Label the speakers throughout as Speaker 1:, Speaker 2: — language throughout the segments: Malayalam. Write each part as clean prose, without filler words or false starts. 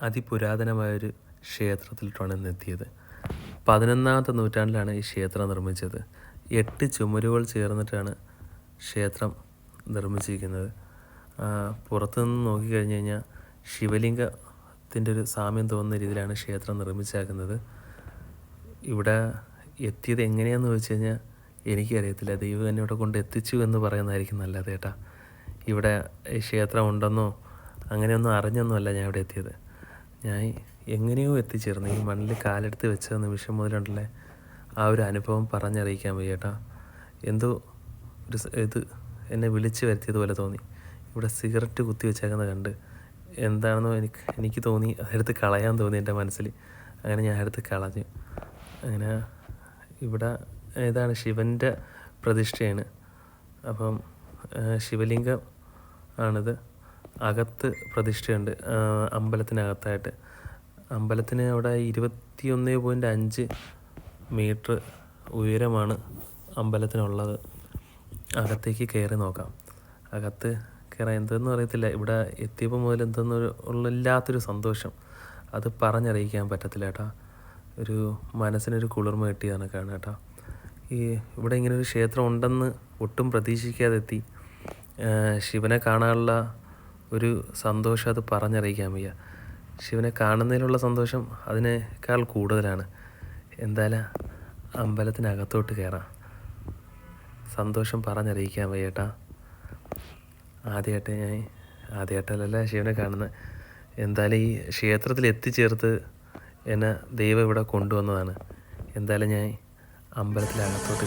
Speaker 1: അതിപുരാതനമായൊരു ക്ഷേത്രത്തിലാണ് ഇന്നെത്തിയത്. 11ാമത്തെ നൂറ്റാണ്ടിലാണ് ഈ ക്ഷേത്രം നിർമ്മിച്ചത്. 8 ചുമരുകൾ ചേർന്നിട്ടാണ് ക്ഷേത്രം നിർമ്മിച്ചിരിക്കുന്നത്. പുറത്തുനിന്ന് നോക്കിക്കഴിഞ്ഞ് കഴിഞ്ഞാൽ ശിവലിംഗത്തിൻ്റെ ഒരു സാമ്യം തോന്നുന്ന രീതിയിലാണ് ക്ഷേത്രം നിർമ്മിച്ചേക്കുന്നത്. ഇവിടെ എത്തിയത് എങ്ങനെയാണെന്ന് ചോദിച്ചു കഴിഞ്ഞാൽ എനിക്കറിയത്തില്ല. ദൈവം എന്നെ ഇവിടെ കൊണ്ട് എത്തിച്ചു എന്ന് പറയുന്നതായിരിക്കും നല്ലത് കേട്ടാ. ഇവിടെ ക്ഷേത്രം ഉണ്ടെന്നോ അങ്ങനെയൊന്നും അറിഞ്ഞൊന്നുമല്ല ഞാൻ ഇവിടെ എത്തിയത്. ഞാൻ എങ്ങനെയോ എത്തിച്ചേർന്നു. ഈ മണ്ണിൽ കാലെടുത്ത് വെച്ച നിമിഷം മുതലുണ്ടല്ലേ ആ ഒരു അനുഭവം പറഞ്ഞറിയിക്കാൻ വയ്യ കേട്ടാ. എന്തോ ഒരു ഇത് എന്നെ വിളിച്ച് വരുത്തിയതുപോലെ തോന്നി. ഇവിടെ സിഗരറ്റ് കുത്തി വെച്ചേക്കുന്നത് കണ്ട് എന്താണെന്നോ എനിക്ക് തോന്നി. അതെടുത്ത് കളയാൻ തോന്നി എൻ്റെ മനസ്സിൽ. അങ്ങനെ ഞാൻ എടുത്ത് കളഞ്ഞു. അങ്ങനെ ഇവിടെ ഏതാണ് ശിവൻ്റെ പ്രതിഷ്ഠയാണ്. അപ്പം ശിവലിംഗം ആണിത്. അകത്ത് പ്രതിഷ്ഠയുണ്ട് അമ്പലത്തിനകത്തായിട്ട്. അമ്പലത്തിന് അവിടെ 21.5 മീറ്റർ ഉയരമാണ് അമ്പലത്തിനുള്ളത്. അകത്തേക്ക് കയറി നോക്കാം. അകത്ത് കയറാൻ എന്തെന്ന് അറിയത്തില്ല. ഇവിടെ എത്തിയപ്പോൾ മുതൽ എന്തെന്നില്ലാത്തൊരു സന്തോഷം, അത് പറഞ്ഞറിയിക്കാൻ പറ്റത്തില്ല കേട്ടോ. ഒരു മനസ്സിനൊരു കുളിർമ കിട്ടിയതാണ് കാണുക കേട്ടോ. ഇവിടെ ഇങ്ങനെ ഒരു ക്ഷേത്രം ഉണ്ടെന്ന് ഒട്ടും പ്രതീക്ഷിക്കാതെ എത്തി. ശിവനെ കാണാനുള്ള ഒരു സന്തോഷം അത് പറഞ്ഞറിയിക്കാൻ വയ്യ. ശിവനെ കാണുന്നതിലുള്ള സന്തോഷം അതിനേക്കാൾ കൂടുതലാണ്. എന്തായാലും അമ്പലത്തിനകത്തോട്ട് കയറാം. സന്തോഷം പറഞ്ഞറിയിക്കാൻ വയ്യ കേട്ടാ. ആദ്യമായിട്ടല്ല ശിവനെ കാണുന്നത്. എന്തായാലും ഈ ക്ഷേത്രത്തിൽ എത്തിച്ചേർത്ത് എന്നെ ദൈവം ഇവിടെ കൊണ്ടുവന്നതാണ്. എന്തായാലും ഞാൻ അമ്പലത്തിനകത്തോട്ട്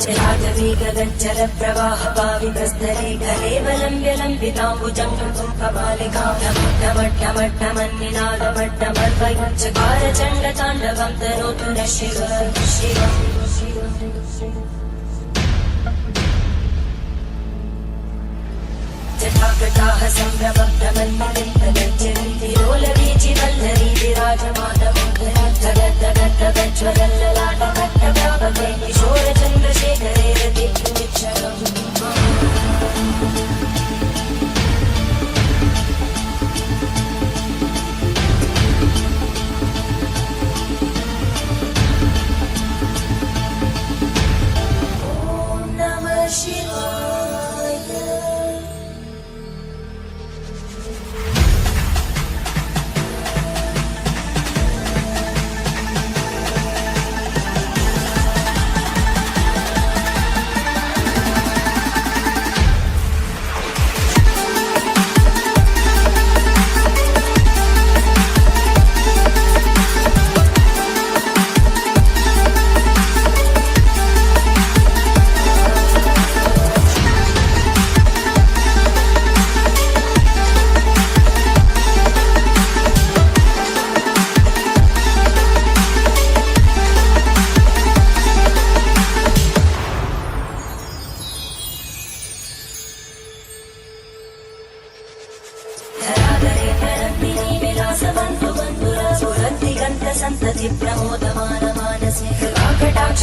Speaker 2: संतति प्रमोदमान मानसे कटाक्ष